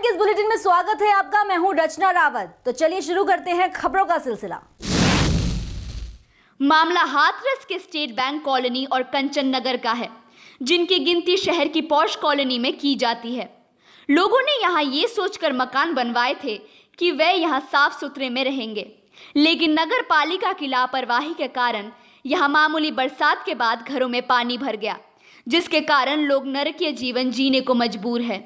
के इस बुलेटिन में स्वागत है आपका। मैं हूं रचना रावत। तो चलिए शुरू करते हैं खबरों का सिलसिला। मामला हाथरस के स्टेट बैंक कॉलोनी और कंचन नगर का है, जिनकी गिनती शहर की पॉश कॉलोनी में की जाती है। लोगों ने यहाँ ये सोचकर मकान बनवाए थे कि वे यहाँ साफ सुथरे में रहेंगे, लेकिन नगर पालिका की लापरवाही के कारण यहाँ मामूली बरसात के बाद घरों में पानी भर गया, जिसके कारण लोग नरकीय जीवन जीने को मजबूर है।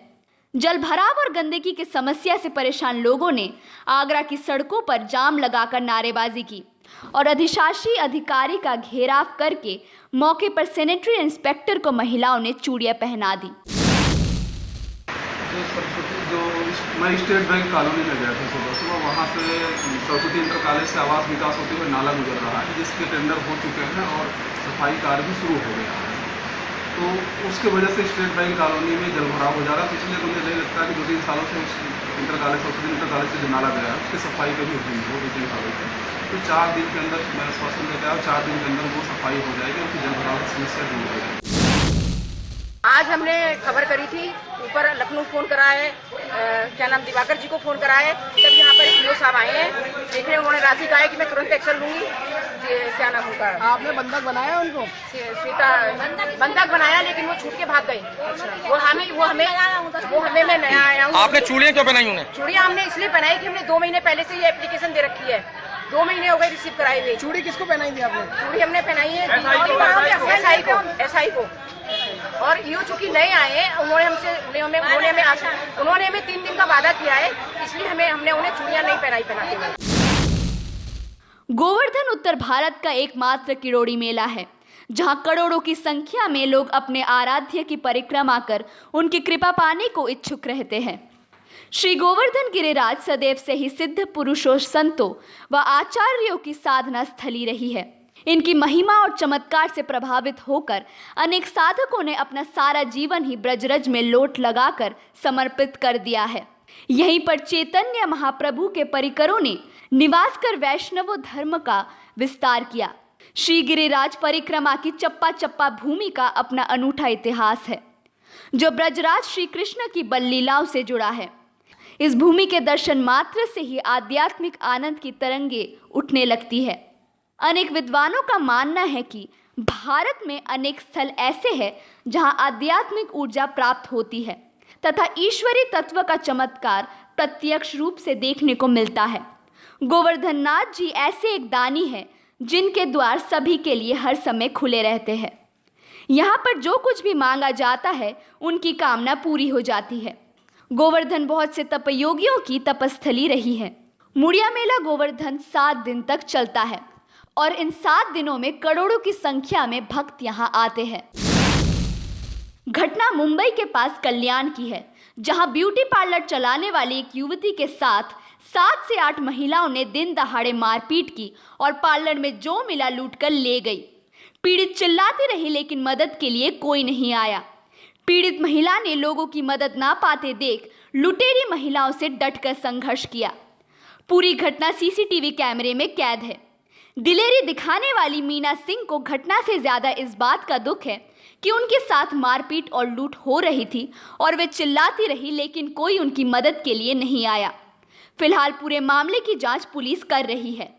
जल भराव और गंदगी की समस्या से परेशान लोगों ने आगरा की सड़कों पर जाम लगाकर नारेबाजी की और अधिशासी अधिकारी का घेराव करके मौके पर सैनिटरी इंस्पेक्टर को महिलाओं ने चूड़ियां पहना दी। मैं स्टेट बैंक कॉलोनी में गया था सुबह वहाँ पे सरस्वती इंटर कॉलेज से आवास विकास होते हुए नाला गुजर रहा है, जिसके टेंडर हो चुके हैं और सफाई कार्य भी शुरू हो गया है। तो उसके वजह से स्टेट बैंक कॉलोनी में जल भराव हो जा रहा है। इसलिए मुझे नहीं लगता कि 2-3 सालों से उस इंटर कॉलेज से जो नाला गया है उसकी सफाई कभी हुई हो 2-3 सालों से। तो 4 दिन के अंदर मैं आश्वासन देता है और 4 दिन के अंदर वो सफाई हो जाएगी और जल भराव की समस्या दूर हो जाएगी। आज हमने खबर करी थी, ऊपर लखनऊ फोन करा है, क्या नाम दिवाकर जी को फोन करा है। तब यहाँ पर एक साहब आए हैं देखने, उन्होंने राशि कहा है कि मैं तुरंत एक्शन लूंगी। क्या नाम उनका? आपने बंधक बनाया उनको? सीता बंधक बनाया, लेकिन वो छूट के भाग गई। वो हमें मैं नया आया हूँ। आपने चूड़ियाँ क्यों पहनाई उन्हें? चूड़ियाँ हमने इसलिए पहनाई कि हमने 2 महीने पहले से ये एप्लीकेशन दे रखी है। 2 महीने हो गए रिसीव कराई हुई। चूड़ी किसको पहनाई थी आपने? चूड़ी हमने पहनाई है SI को। और यूँ चूंकि नए आए हैं, उन्होंने हमें 3 दिन का वादा किया है, इसलिए हमने उन्हें चूड़ियां नहीं पहनाते हुए। गोवर्धन उत्तर भारत का एकमात्र किरोड़ी मेला है, जहां करोड़ों की संख्या में लोग अपने आराध्य की परिक्रमा कर उनकी कृपा पाने को इच्छुक रहते हैं। श्री गोवर्धन गिरिराज सदैव से ही सिद्ध पुरुषों, संतों व आचार्यों की साधना स्थली रही है। इनकी महिमा और चमत्कार से प्रभावित होकर अनेक साधकों ने अपना सारा जीवन ही ब्रजरज में लोट लगाकर समर्पित कर दिया है। यहीं पर चैतन्य महाप्रभु के परिकरों ने निवास कर वैष्णव धर्म का विस्तार किया। श्री गिरिराज परिक्रमा की चप्पा चप्पा भूमि का अपना अनूठा इतिहास है, जो ब्रजराज श्री कृष्ण की बल लीलाओं से जुड़ा है। इस भूमि के दर्शन मात्र से ही आध्यात्मिक आनंद की तरंगे उठने लगती है। अनेक विद्वानों का मानना है कि भारत में अनेक स्थल ऐसे हैं जहां आध्यात्मिक ऊर्जा प्राप्त होती है तथा ईश्वरीय तत्व का चमत्कार प्रत्यक्ष रूप से देखने को मिलता है। गोवर्धन नाथ जी ऐसे एक दानी हैं जिनके द्वार सभी के लिए हर समय खुले रहते हैं। यहाँ पर जो कुछ भी मांगा जाता है उनकी कामना पूरी हो जाती है। गोवर्धन बहुत से तपयोगियों की तपस्थली रही है। मुड़िया मेला गोवर्धन 7 दिन तक चलता है और इन 7 दिनों में करोड़ों की संख्या में भक्त यहाँ आते हैं। घटना मुंबई के पास कल्याण की है, जहाँ ब्यूटी पार्लर चलाने वाली एक युवती के साथ 7 से 8 महिलाओं ने दिन दहाड़े मारपीट की और पार्लर में जो मिला लूट कर ले गई। पीड़ित चिल्लाती रही, लेकिन मदद के लिए कोई नहीं आया। पीड़ित महिला ने लोगों की मदद ना पाते देख लुटेरी महिलाओं से डटकर संघर्ष किया। पूरी घटना CCTV कैमरे में कैद है। दिलेरी दिखाने वाली मीना सिंह को घटना से ज्यादा इस बात का दुख है कि उनके साथ मारपीट और लूट हो रही थी और वे चिल्लाती रही, लेकिन कोई उनकी मदद के लिए नहीं आया। फिलहाल पूरे मामले की जांच पुलिस कर रही है।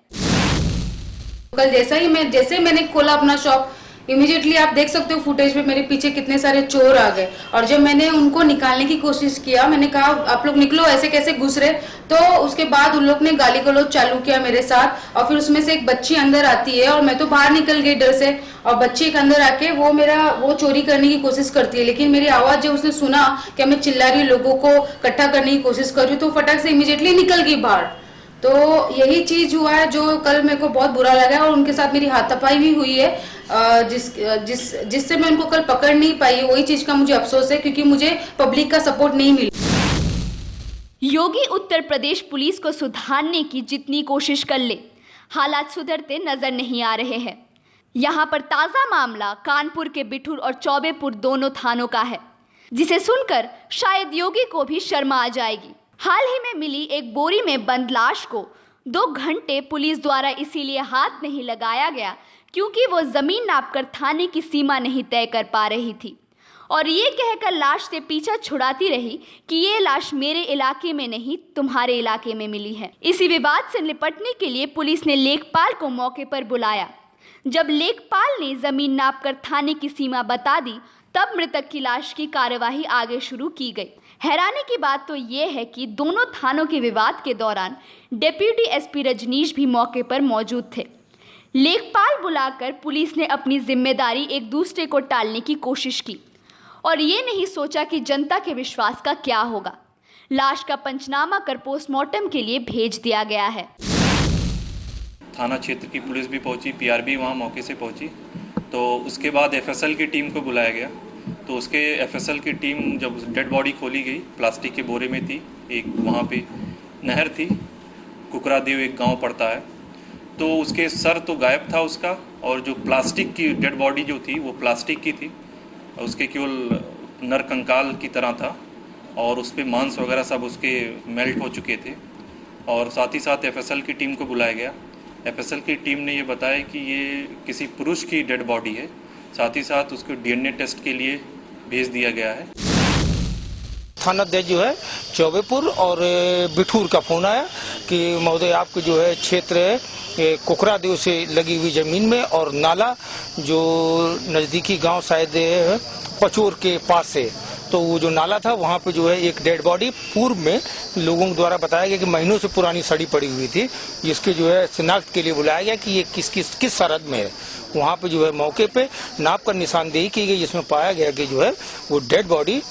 कल जैसे मैंने खोला अपना शॉप, इमीडिएटली आप देख सकते हो फुटेज में मेरे पीछे कितने सारे चोर आ गए। और जब मैंने उनको निकालने की कोशिश किया, मैंने कहा आप लोग निकलो, ऐसे कैसे घुस रहे, तो उसके बाद उन लोग ने गाली गलौज चालू किया मेरे साथ। और फिर उसमें से एक बच्ची अंदर आती है और मैं तो बाहर निकल गई डर से, और बच्ची एक अंदर आके वो चोरी करने की कोशिश करती है। लेकिन मेरी आवाज जब उसने सुना कि मैं चिल्ला रही, लोगों को इकट्ठा करने की कोशिश कर रही हूँ, तो फटाक से इमीडिएटली निकल गई बाहर। तो यही चीज हुआ है जो कल मेरे को बहुत बुरा लगा, और उनके साथ मेरी हाथापाई भी हुई है, जिससे मैं उनको कल पकड़ नहीं पाई। वही चीज का मुझे अफसोस है, क्योंकि मुझे पब्लिक का सपोर्ट नहीं मिला। योगी उत्तर प्रदेश पुलिस को सुधारने की जितनी कोशिश कर ले, हालात सुधरते नजर नहीं आ रहे हैं। यहाँ पर ताजा मामला कानपुर के बिठूर और चौबेपुर दोनों थानों का है, जिसे सुनकर शायद योगी को भी शर्म आ जाएगी। हाल ही में मिली एक बोरी में बंद लाश को 2 घंटे पुलिस द्वारा इसीलिए हाथ नहीं लगाया गया क्योंकि वो जमीन नापकर थाने की सीमा नहीं तय कर पा रही थी और ये कहकर लाश से पीछा छुड़ाती रही कि ये लाश मेरे इलाके में नहीं तुम्हारे इलाके में मिली है। इसी विवाद से निपटने के लिए पुलिस ने लेखपाल को मौके पर बुलाया। जब लेखपाल ने जमीन नापकर थाने की सीमा बता दी तब मृतक की लाश की कार्यवाही आगे शुरू की गई। हैरानी की बात तो ये है कि दोनों थानों के विवाद के दौरान डिप्टी एसपी रजनीश भी मौके पर मौजूद थे। लेखपाल बुलाकर पुलिस ने अपनी जिम्मेदारी एक दूसरे को टालने की कोशिश की और ये नहीं सोचा कि जनता के विश्वास का क्या होगा। लाश का पंचनामा कर पोस्टमार्टम के लिए भेज दिया गया है। थाना क्षेत्र की पुलिस भी पहुंची, पीआरबी वहां मौके से पहुंची। तो उसके बाद एफएसएल की टीम को बुलाया गया। तो उसके एफएसएल की टीम जब डेड बॉडी खोली गई, प्लास्टिक के बोरे में थी। एक वहाँ पे नहर थी, कुकरादेव एक गांव पड़ता है, तो उसके सर तो गायब था उसका, और जो प्लास्टिक की डेड बॉडी जो थी वो प्लास्टिक की थी, उसके केवल नरकंकाल की तरह था और उस पर मांस वगैरह सब उसके मेल्ट हो चुके थे। और साथ ही साथ एफएसएल की टीम को बुलाया गया। एफएसएल की टीम ने ये बताया कि ये किसी पुरुष की डेड बॉडी है। साथ ही साथ उसको डीएनए टेस्ट के लिए भेज दिया गया है। थानाध्यक्ष जो है चौबेपुर और बिठूर का फोन आया कि महोदय आपके जो है क्षेत्र कुकरादेव से लगी हुई जमीन में और नाला जो नजदीकी गांव शायद पचोर के पास से, तो वो जो नाला था वहाँ पे जो है एक डेड बॉडी पूर्व में लोगों द्वारा बताया गया कि महीनों से पुरानी सड़ी पड़ी हुई थी, जिसके जो है शिनाख्त के लिए बुलाया गया कि ये किस सरहद में है। वहाँ पे जो है मौके पे नाप कर निशानदेही की गई, जिसमें पाया गया कि जो है वो डेड बॉडी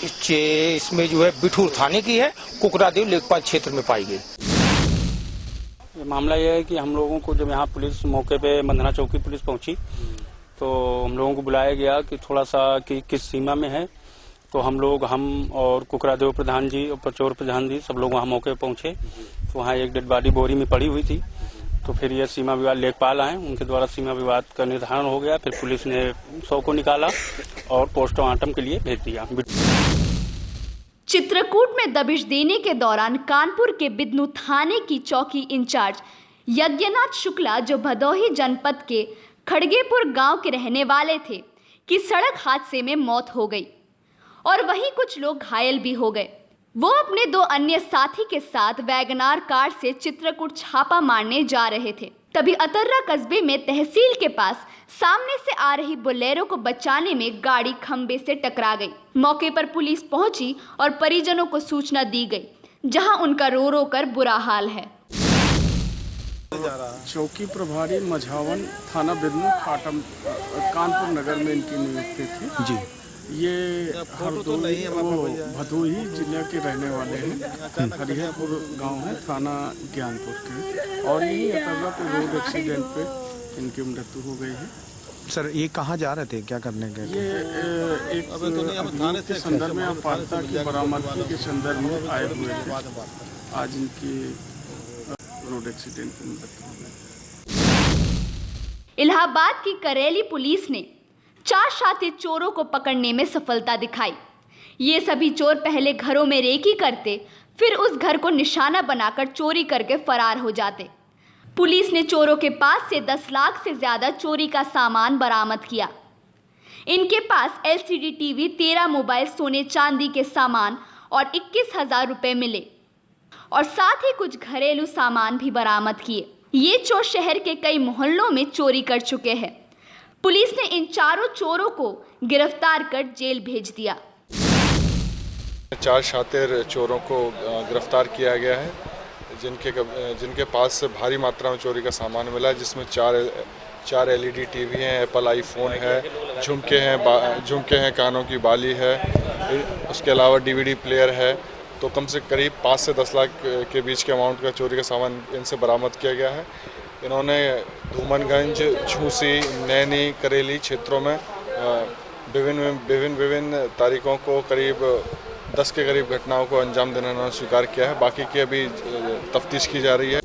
इसमें जो है बिठूर थाने की है, कुकरादेव लेखपाल क्षेत्र में पाई गई। ये मामला ये है कि हम लोगों को जब यहाँ पुलिस मौके पे मंधना चौकी पुलिस पहुंची तो हम लोगों को बुलाया गया कि थोड़ा सा कि किस सीमा में है। तो हम और कुकरादेव प्रधान जी और पचौर प्रधान जी सब लोग वहाँ मौके पे पहुंचे। तो वहाँ एक डेड बॉडी बोरी में पड़ी हुई थी। तो फिर ये सीमा विवाद लेखपाल आए, उनके द्वारा सीमा विवाद का निर्धारण हो गया। फिर पुलिस ने शव को निकाला और पोस्टमार्टम के लिए भेज दिया। चित्रकूट में दबिश देने के दौरान कानपुर के बिदनू थाने की चौकी इंचार्ज यज्ञनाथ शुक्ला, जो भदोही जनपद के खड़गेपुर गांव के रहने वाले थे, की सड़क हादसे में मौत हो गई और वहीं कुछ लोग घायल भी हो गए। वो अपने 2 अन्य साथी के साथ वैगनार कार से चित्रकूट छापा मारने जा रहे थे। तभी अतर्रा कस्बे में तहसील के पास सामने से आ रही बोलेरो को बचाने में गाड़ी खंबे से टकरा गई। मौके पर पुलिस पहुंची और परिजनों को सूचना दी गई, जहां उनका रो रो कर बुरा हाल है। चौकी प्रभारी मझावन, थाना बिदनू, कानपुर नगर में इनकी नियुक्ति थी जी। ये भदोही जिले के रहने वाले हैं, हरिहरपुर गांव है, थाना ज्ञानपुर के, और यही अतर्रा पे रोड एक्सीडेंट पे इनकी मृत्यु हो गई है। सर ये कहाँ जा रहे थे, क्या करने गए थे? ये एक अभियोग के संदर्भ में अपात्रता की बरामदगी के संदर्भ में आए हुए थे। आज इनकी रोड एक्सीडेंट में मृत्यु हो गई। इलाहाबाद की करेली पुलिस ने 4 शातिर चोरों को पकड़ने में सफलता दिखाई। ये सभी चोर पहले घरों में रेकी करते, फिर उस घर को निशाना बनाकर चोरी करके फरार हो जाते। पुलिस ने चोरों के पास से 10 लाख से ज्यादा चोरी का सामान बरामद किया। इनके पास LCD टीवी, 13 मोबाइल, सोने चांदी के सामान और 21,000 रुपए मिले और साथ ही कुछ घरेलू सामान भी बरामद किए। ये चोर शहर के कई मोहल्लों में चोरी कर चुके हैं। पुलिस ने इन चारों चोरों को गिरफ्तार कर जेल भेज दिया। 4 शातिर चोरों को गिरफ्तार किया गया है, जिनके पास से भारी मात्रा में चोरी का सामान मिला है, जिसमें 4 LED टीवी हैं, एप्पल आईफोन है, झुमके हैं, कानों की बाली है, उसके अलावा DVD प्लेयर है। तो कम से करीब 5 से 10 लाख के बीच के अमाउंट का चोरी का सामान इनसे बरामद किया गया है। इन्होंने धूमनगंज, झूसी, नैनी, करेली क्षेत्रों में विभिन्न तारीखों को करीब 10 के करीब घटनाओं को अंजाम देना उन्होंने स्वीकार किया है। बाकी की अभी तफ्तीश की जा रही है।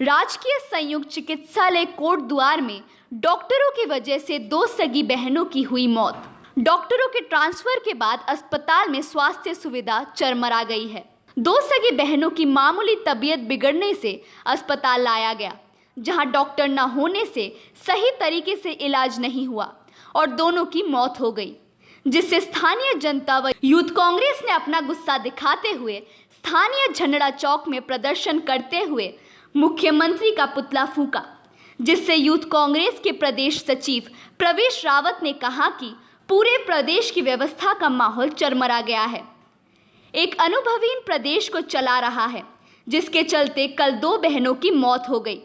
राजकीय संयुक्त चिकित्सालय कोटद्वार में डॉक्टरों की वजह से 2 सगी बहनों की हुई मौत। डॉक्टरों के ट्रांसफर के बाद अस्पताल में स्वास्थ्य सुविधा चरमरा गई है। 2 सगी बहनों की मामूली तबीयत बिगड़ने से अस्पताल लाया गया, जहां डॉक्टर न होने से सही तरीके से इलाज नहीं हुआ और दोनों की मौत हो गई, जिससे स्थानीय जनता व यूथ कांग्रेस ने अपना गुस्सा दिखाते हुए स्थानीय झंडा चौक में प्रदर्शन करते हुए मुख्यमंत्री का पुतला फूंका, जिससे यूथ कांग्रेस के प्रदेश सचिव प्रवेश रावत ने कहा कि पूरे प्रदेश की व्यवस्था का माहौल चरमरा गया है, एक अनुभवीन प्रदेश को चला रहा है, जिसके चलते कल 2 बहनों की मौत हो गई,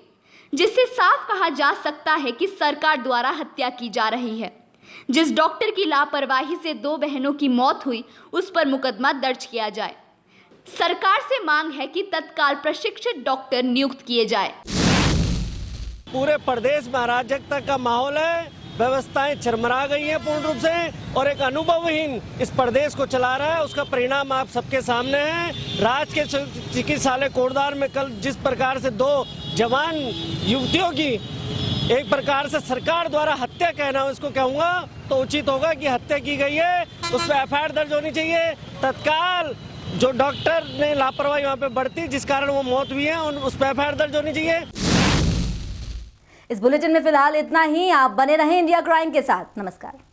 जिससे साफ कहा जा सकता है कि सरकार द्वारा हत्या की जा रही है। जिस डॉक्टर की लापरवाही से 2 बहनों की मौत हुई उस पर मुकदमा दर्ज किया जाए। सरकार से मांग है कि तत्काल प्रशिक्षित डॉक्टर नियुक्त किए जाए। पूरे प्रदेश में अराजकता का माहौल है, व्यवस्थाएं चरमरा गई हैं पूर्ण रूप से, और एक अनुभवहीन इस प्रदेश को चला रहा है। उसका परिणाम आप सबके सामने है। राज के चिकित्सालय कोटद्वार में कल जिस प्रकार से 2 जवान युवतियों की एक प्रकार से सरकार द्वारा हत्या कहना इसको कहूँगा तो उचित होगा कि हत्या की गई है, उस पर एफआईआर दर्ज होनी चाहिए। तत्काल जो डॉक्टर ने लापरवाही वहाँ पे बढ़ती जिस कारण वो मौत हुई है उस पर एफआईआर दर्ज होनी चाहिए। इस बुलेटिन में फिलहाल इतना ही। आप बने रहें इंडिया क्राइम के साथ। नमस्कार।